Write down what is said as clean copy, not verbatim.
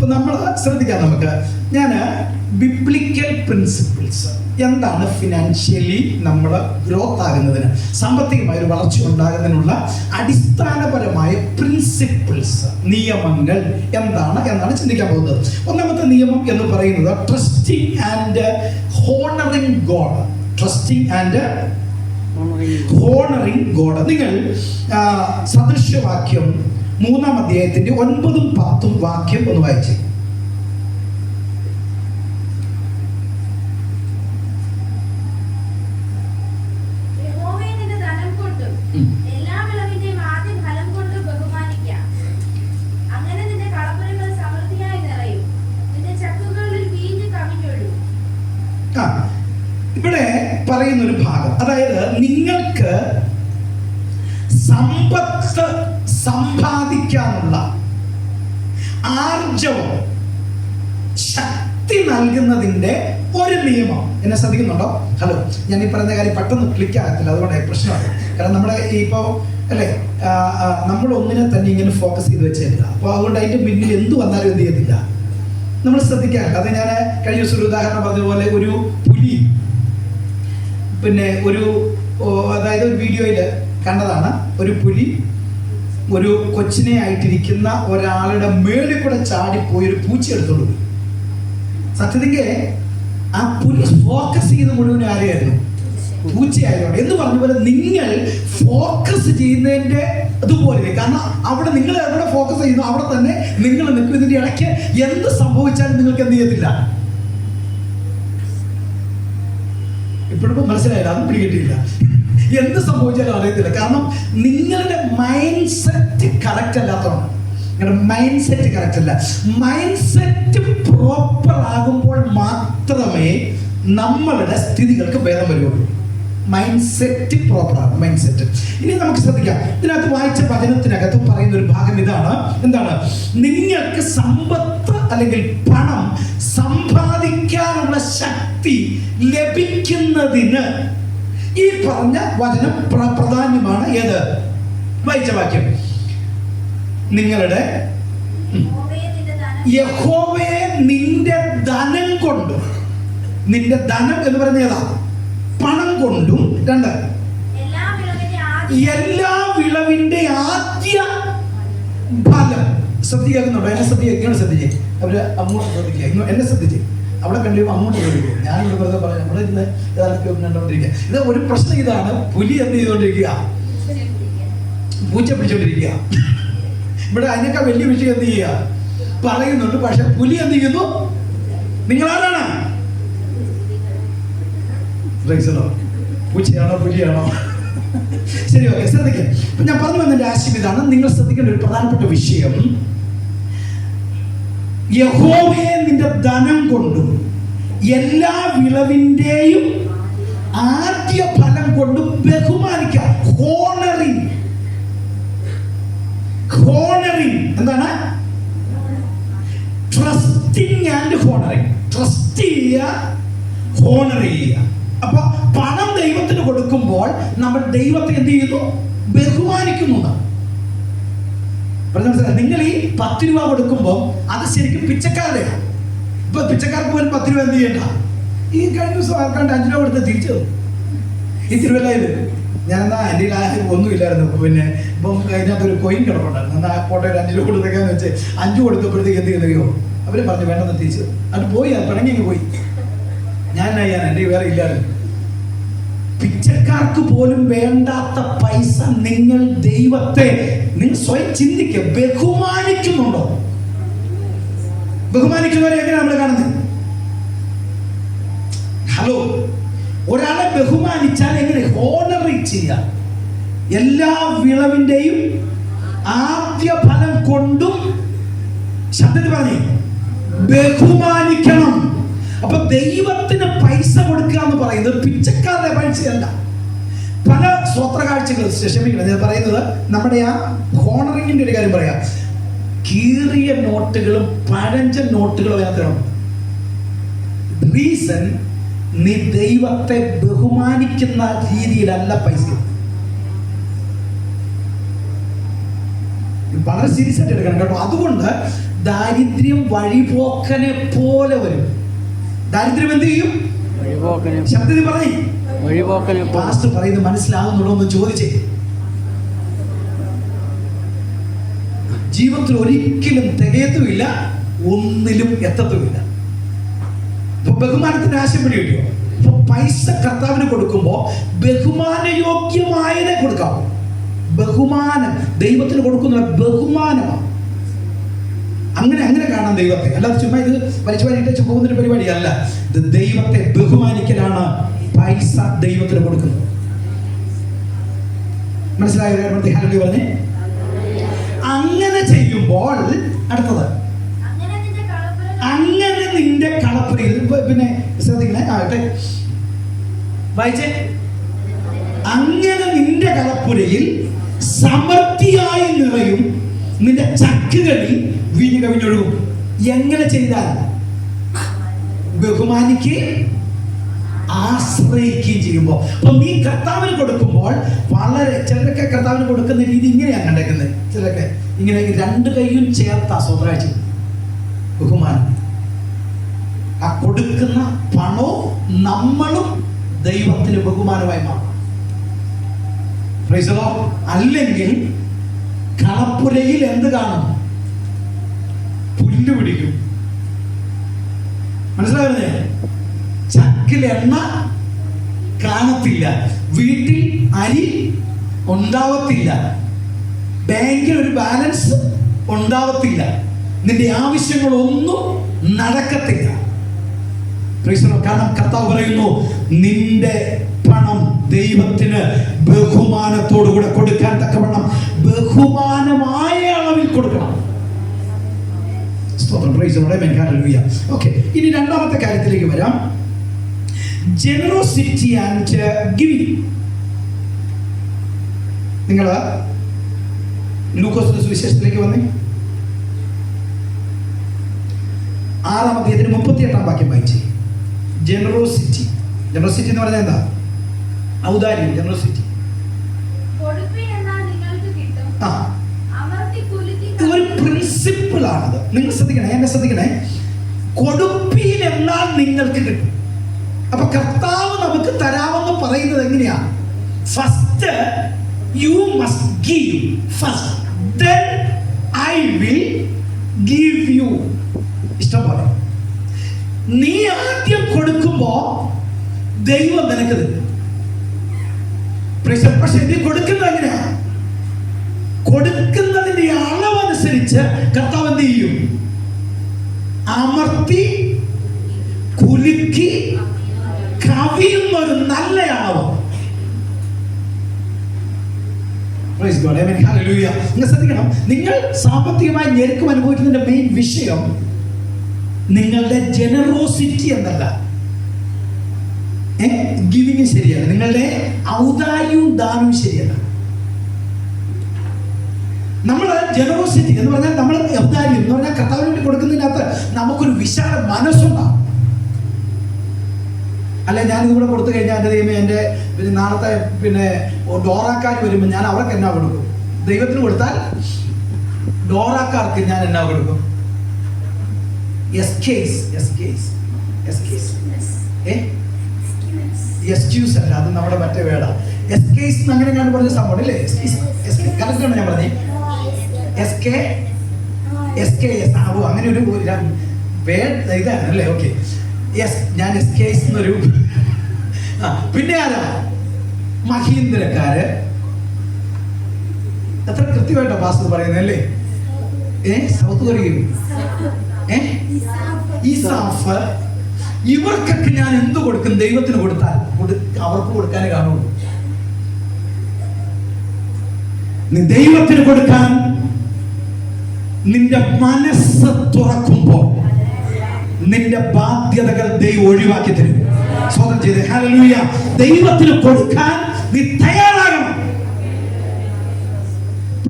ഇപ്പൊ നമ്മൾ ശ്രദ്ധിക്കാം. നമുക്ക് ഞാൻ ബിബ്ലിക്കൽ പ്രിൻസിപ്പിൾസ് എന്താണ് ഫിനാൻഷ്യലി നമ്മൾ ഗ്രോത്ത് ആകുന്നതിന്, സാമ്പത്തികമായ ഒരു വളർച്ച ഉണ്ടാകുന്നതിനുള്ള അടിസ്ഥാനപരമായ പ്രിൻസിപ്പിൾസ്, നിയമങ്ങൾ എന്താണ് എന്നാണ് ചിന്തിക്കാൻ പോകുന്നത്. ഒന്നാമത്തെ നിയമം എന്ന് പറയുന്നത് trusting and honouring God. Trusting and honouring God. നിങ്ങൾ സദൃശ്യവാക്യം 3-ാം അധ്യായത്തിന്റെ 9-10 വാക്യം ഒന്ന് വായിച്ചേ. ഇവിടെ പറയുന്ന ഒരു ഭാഗം, അതായത് നിങ്ങൾക്ക് സമ്പത്ത് സമ്പാദിക്കാനുള്ള ആർജവം, ശക്തി നൽകുന്നതിന്റെ ഒരു നിയമം. എന്നെ ശ്രദ്ധിക്കുന്നുണ്ടോ? ഹലോ, ഞാൻ ഈ പറയുന്ന കാര്യം പെട്ടെന്ന് ക്ലിക്ക് ആകത്തില്ല, അതുകൊണ്ട് പ്രശ്നമാണ്. കാരണം നമ്മുടെ ഇപ്പോ അല്ലേ, നമ്മൾ ഒന്നിനെ തന്നെ ഇങ്ങനെ ഫോക്കസ് ചെയ്ത് വെച്ചേക്കില്ല. അപ്പോൾ അതുകൊണ്ട് അതിന്റെ പിന്നിൽ എന്ത് വന്നാലും എന്ത് ചെയ്യത്തില്ല, നമ്മൾ ശ്രദ്ധിക്കാറില്ല. അത് ഞാൻ കഴിഞ്ഞ ദിവസം ഒരു ഉദാഹരണം പറഞ്ഞതുപോലെ, ഒരു പുലി പിന്നെ അതായത് ഒരു വീഡിയോയിൽ കണ്ടതാണ്, ഒരു പുലി ഒരു കൊച്ചിനെ ആയിട്ടിരിക്കുന്ന ഒരാളുടെ മേളിൽ കൂടെ ചാടിപ്പോയി ഒരു പൂച്ച എടുത്തോണ്ട് പോയി. സത്യത്തിക്ക് ആ പുലി ഫോക്കസ് ചെയ്ത് മുഴുവൻ ആരെയായിരുന്നു? പൂച്ചയായതുകൊണ്ട്. എന്ന് പറഞ്ഞ പോലെ നിങ്ങൾ ഫോക്കസ് ചെയ്യുന്നതിന്റെ അതുപോലെ, കാരണം അവിടെ നിങ്ങൾ എവിടെ ഫോക്കസ് ചെയ്യുന്നു അവിടെ തന്നെ നിങ്ങൾ നിൽക്കും. ഇതിന്റെ ഇടയ്ക്ക് എന്ത് സംഭവിച്ചാലും നിങ്ങൾക്ക് എന്ത് ചെയ്യത്തില്ല. ഇപ്പോഴും മനസ്സിലായില്ല, അതും പിടികിട്ടില്ല. എന്ത് സംഭവിച്ചാലും അറിയത്തില്ല. കാരണം നിങ്ങളുടെ മൈൻഡ് സെറ്റ് കറക്റ്റ് അല്ലാത്തതാണ്. നിങ്ങളുടെ മൈൻഡ് സെറ്റ് കറക്റ്റ് അല്ല. മൈൻഡ് സെറ്റ് പ്രോപ്പർ ആകുമ്പോൾ മാത്രമേ നമ്മളുടെ സ്ഥിതികൾക്ക് ഭേദം വരുള്ളൂ. മൈൻഡ് സെറ്റ് പ്രോപ്പർ ആണ്. Mindset. ഇനി നമുക്ക് ശ്രദ്ധിക്കാം. ഇതിനകത്ത് വായിച്ച വചനത്തിനകത്ത് പറയുന്ന ഒരു ഭാഗം ഇതാണ്. എന്താണ്? നിങ്ങൾക്ക് സമ്പത്ത് അല്ലെങ്കിൽ പണം സമ്പാദിക്കാനുള്ള ശക്തി ലഭിക്കുന്നതിന് ഈ പറഞ്ഞ വചനം പ്രാധാന്യമാണ്. ഏത്? വായിച്ച വാക്യം. നിങ്ങളുടെ യഹോവയെ നിന്റെ ധനം കൊണ്ടും, നിന്റെ ധനം എന്ന് പറയുന്നത് ഏതാ? പണം കൊണ്ടും. 2, എല്ലാ വിളവിന്റെ ആദ്യ ഫലം. ശ്രദ്ധിക്കുന്നുണ്ടോ? എന്നെ ശ്രദ്ധിച്ചേ. അവര് അങ്ങോട്ട് ശ്രദ്ധിക്കുക, എന്നെ ശ്രദ്ധിച്ചേ. അവിടെ കണ്ടിരുമ്പോൾ അങ്ങോട്ട് ശ്രദ്ധിക്കുക. ഞാനിവിടെ വെറുതെ പറയാം, നമ്മളിരുന്ന് ഇതൊക്കെ കണ്ടുകൊണ്ടിരിക്കുക. ഇത് ഒരു പ്രശ്നം ഇതാണ്, പുലി എന്ത് ചെയ്തുകൊണ്ടിരിക്കുക? പൂച്ച പിടിച്ചോണ്ടിരിക്കുക. ഇവിടെ അതിനൊക്കെ വലിയ വിഷയം എന്ത് ചെയ്യുക പറയുന്നുണ്ട്. പക്ഷെ പുലി എന്ത് ചെയ്യുന്നു? നിങ്ങളാരാണ്? പൂച്ചയാണോ പുലിയാണോ? ശരി, ഓക്കെ, ശ്രദ്ധിക്കാം. അപ്പൊ ഞാൻ പറഞ്ഞു വന്നതിന്റെ ആശയം ഇതാണ്. നിങ്ങൾ ശ്രദ്ധിക്കേണ്ട ഒരു പ്രധാനപ്പെട്ട വിഷയം, യഹോവയെ നിന്റെ ധനം കൊണ്ടും എല്ലാ വിളവിന്റെയും ആദ്യ ഫലം കൊണ്ടും ബഹുമാനിക്കാം. ഹോണറിങ്. എന്താണ്? Trusting and honouring. ട്രസ്റ്റ് ചെയ്യുക, ഹോണർ ചെയ്യുക. അപ്പൊ പണം ദൈവത്തിന് കൊടുക്കുമ്പോൾ നമ്മൾ ദൈവത്തെ എന്ത് ചെയ്യുന്നു? ബഹുമാനിക്കുന്നു. നിങ്ങൾ ഈ 10 രൂപ കൊടുക്കുമ്പോൾ അത് ശരിക്കും പിച്ചക്കാരുടെയാണ്. ഇപ്പൊ പിച്ചക്കാർക്ക് പോലും 10 രൂപ എന്ത് ചെയ്യണ്ട. ഈ കഴിഞ്ഞ ദിവസം ആൾക്കാണ്ട് 5 രൂപ കൊടുത്ത് തിരിച്ചു തന്നു. ഈ തിരുവല്ലായത് ഞാനെന്നാ എൻ്റെ ഒന്നുമില്ലായിരുന്നു. പിന്നെ ഇപ്പം അതിനകത്തൊരു കോയിൻ കിടപ്പുണ്ടായിരുന്നു. എന്നാൽ ആ ഫോട്ടോ 5 രൂപ കൊടുത്തേക്കാന്ന് വെച്ച് 5 കൊടുത്തപ്പോഴത്തേക്ക് എന്ത് ചെയ്യുന്നറിയോ? അവര് പറഞ്ഞു വേണ്ടെന്ന് തിരിച്ചു. അത് പോയി, അത് പിണങ്ങി പോയി. ഞാൻ എൻ്റെ വേറെ ഇല്ലായിരുന്നു. പിച്ചക്കാർക്ക് പോലും വേണ്ടാത്ത പൈസ നിങ്ങൾ ദൈവത്തെ, നിങ്ങൾ സ്വയം ചിന്തിക്കുക, ബഹുമാനിക്കുന്നുണ്ടോ? ബഹുമാനിക്കുന്നവരെ എങ്ങനെ നമ്മൾ കാണുന്നത്? ഹലോ, ഒരാളെ ബഹുമാനിച്ചാൽ എങ്ങനെ? ഹോണറിങ് ചെയ്യാം. എല്ലാ വിളവിന്റെയും ആദ്യ ഫലം കൊണ്ടും ശബ്ദത്തിൽ പറഞ്ഞേ ബഹുമാനിക്കണം. അപ്പൊ ദൈവത്തിന് പൈസ കൊടുക്കുക എന്ന് പറയുന്നത് പിച്ചക്കാരുടെ പൈസയല്ല. പല സ്വത്ര കാഴ്ചകൾ, ക്ഷമിക്കണം ഞാൻ പറയുന്നത്, നമ്മുടെ ആ ഹോണറിങ്ങിന്റെ ഒരു കാര്യം പറയാം. കീറിയ നോട്ടുകളും പഴഞ്ചൻ നോട്ടുകളും അതിനകത്തുണ്ട്. റീസൺ, നീ ദൈവത്തെ ബഹുമാനിക്കുന്ന രീതിയിലല്ല പൈസ. വളരെ സീരിയസ് ആയിട്ട് എടുക്കണം കേട്ടോ. അതുകൊണ്ട് ദാരിദ്ര്യം വഴിപോക്കനെ പോലെ വരും. ദാരിദ്ര്യം എന്ത് ചെയ്യും? ശബ്ദത്തിൽ പറയും. പാസ്റ്റർ പറയുന്നത് മനസ്സിലാകുന്നുണ്ടോ എന്ന് ചോദിച്ചേ. ജീവിതത്തിൽ ഒരിക്കലും തികയത്തുമില്ല, ഒന്നിലും എത്തത്തുമില്ല. ബഹുമാനത്തിന് ആശയപ്പെടി കിട്ടിയോ? അപ്പൊ പൈസ കർത്താവിന് കൊടുക്കുമ്പോ ബഹുമാനയോഗ്യമായതേ കൊടുക്കാവൂ. ബഹുമാനം ദൈവത്തിന് കൊടുക്കുന്ന ബഹുമാനമാണ്. അങ്ങനെ കാണാം ദൈവത്തെ. അല്ലാതെ ചുമ്മാ ഇത് വലിച്ചുവാരിട്ട് പോകുന്നൊരു പരിപാടിയല്ല. ഇത് ദൈവത്തെ ബഹുമാനിക്കലാണ് പൈസ ദൈവത്തിന് കൊടുക്കുന്നത്. മനസ്സിലായ ഹല്ലേലൂയ പറഞ്ഞേ. അങ്ങനെ ചെയ്യുമ്പോൾ അടുത്തത്, അങ്ങനെ നിന്റെ കളപ്പുരയിൽ, പിന്നെ ശ്രദ്ധിക്കണേ, വായിച്ചേ, അങ്ങനെ നിന്റെ കളപ്പുരയിൽ സമൃദ്ധിയായി നിറയും, നിന്റെ ചക്കുകളിൽ വീഞ്ഞു കവിഞ്ഞൊഴുകും. എങ്ങനെ ചെയ്താൽ? ബഹുമാനിക്കുകയും ആശ്രയിക്കുകയും ചെയ്യുമ്പോൾ. അപ്പൊ നീ കർത്താവിന് കൊടുക്കുമ്പോൾ വളരെ, ചിലരൊക്കെ കർത്താവിന് കൊടുക്കുന്ന രീതി ഇങ്ങനെയാണ് കണ്ടേക്കുന്നത്. ചിലരൊക്കെ ഇങ്ങനെ രണ്ട് കൈയും ചേർത്താ സ്വതരാഴ്ച ബഹുമാനം. ആ കൊടുക്കുന്ന പണവും നമ്മളും ദൈവത്തിന് ബഹുമാനമായി മാറും. അല്ലെങ്കിൽ കളപ്പുരയിൽ എന്ത് കാണും? പുല്ല് പിടിക്കും. മനസ്സിലാവുന്നേ? ചക്കിൽ എണ്ണ കാണത്തില്ല, വീട്ടിൽ അരി ഉണ്ടാവത്തില്ല, ബാങ്കിൽ ഒരു ബാലൻസ് ഉണ്ടാവത്തില്ല, നിന്റെ ആവശ്യങ്ങളൊന്നും നടക്കത്തില്ല. കാരണം കർത്താവ് പറയുന്നു, നിന്റെ പണം ദൈവത്തിന് ബഹുമാനത്തോടുകൂടെ കൊടുക്കാൻ തക്കവണ്ണം ബഹുമാനമായ അളവിൽ കൊടുക്കണം. ഓക്കെ, ഇനി രണ്ടാമത്തെ കാര്യത്തിലേക്ക് വരാം. Generosity and giving. നിങ്ങൾ ലൂക്കോസിന്റെ സുവിശേഷത്തിലേക്ക് വന്നേ. 6-ാം അധ്യായത്തിന് 38-ാം വാക്യം വായിച്ചേ. ജനറോസിറ്റി എന്ന് പറഞ്ഞാൽ എന്താ? ഔദാര്യം. ജനറോസിറ്റി ഒരു പ്രിൻസിപ്പിൾ ആണത്. നിങ്ങൾ ശ്രദ്ധിക്കണേ, എന്നെ ശ്രദ്ധിക്കണേ. കൊടുപ്പീൻ എന്നാൽ നിങ്ങൾക്ക് കിട്ടും. അപ്പൊ കർത്താവ് നമുക്ക് തരാമെന്ന് പറയുന്നത് എങ്ങനെയാ? First you must give first, then I will give you. ഇഷ്ടം പോലെ നീ ആദ്യം കൊടുക്കുമ്പോ ദൈവം നിനക്ക് തരും. പക്ഷെ നീ കൊടുക്കുന്നത് എങ്ങനെയാ? കൊടുക്കുന്നതിന്റെ അളവനുസരിച്ച് കർത്താവ് എന്ത് ചെയ്യും? അമർത്തി കുലുക്കി കവിയുന്ന ഒരു നല്ല അളവ്. നിങ്ങൾ ശ്രദ്ധിക്കണം, നിങ്ങൾ സാമ്പത്തികമായി ഞെരുക്കം അനുഭവിക്കുന്നതിന്റെ മെയിൻ വിഷയം നിങ്ങളുടെ ജനറോസിറ്റി എന്നല്ല, ഗിവിങ് ശരിയല്ല, നിങ്ങളുടെ ഔദാര്യവും ദാനവും ശരിയല്ല. നമ്മൾ ജനറോസിറ്റി എന്ന് പറഞ്ഞാൽ, നമ്മൾ ഔദാര്യം എന്ന് പറഞ്ഞാൽ കർത്താവിന് വേണ്ടി കൊടുക്കുന്നതിനകത്ത് നമുക്കൊരു വിശാല മനസ്സുണ്ടാകും. അല്ലെ, ഞാനിതിവിടെ കൊടുത്തു കഴിഞ്ഞാൽ എൻ്റെ ദൈവമേ, എൻ്റെ പിന്നെ നാളത്തെ പിന്നെ ഡോറാക്കാർ വരുമ്പോൾ ഞാൻ അവർക്ക് എന്നാ കൊടുക്കും? ദൈവത്തിന് കൊടുത്താൽ ഡോറാക്കാർക്ക് ഞാൻ എന്നാ കൊടുക്കും? എക്സ്ക്യൂസ് അല്ല, അത് നമ്മുടെ മറ്റേ വേടാ. എസ്കേസ് അങ്ങനെ ഞാൻ പറഞ്ഞ സംഭവം അല്ലേ? കറക്റ്റാണ് ഞാൻ പറഞ്ഞത്. അങ്ങനെ ഒരു ഇതാണ് അല്ലേ? ഓക്കെ, യെസ്, ഞാൻ എസ്കേസ് എന്നൊരു. പിന്നെ ആരാ? മഹീന്ദ്രക്കാര്. എത്ര കൃത്യമായിട്ടാ പാസ്റ്റർ പറയുന്നത് അല്ലേ? സൗത്ത് കൊറിയയും ഈസാഫ്, ഇവർക്കൊക്കെ ഞാൻ എന്ത് കൊടുക്കും? ദൈവത്തിന് കൊടുത്താൽ അവർക്ക് കൊടുക്കാനേ കാണുള്ളൂ. നീ ദൈവത്തിന് കൊടുക്കാൻ നിന്റെ മനസ്സ് തുറക്കുമ്പോൾ നിന്റെ ബാധ്യതകൾ ദൈവം ഒഴിവാക്കി തരും. സ്വന്തം ചെയ്ത് ഹല്ലേലൂയ. ദൈവത്തിന് കൊടുക്കാൻ നീ തയ്യാറാണ്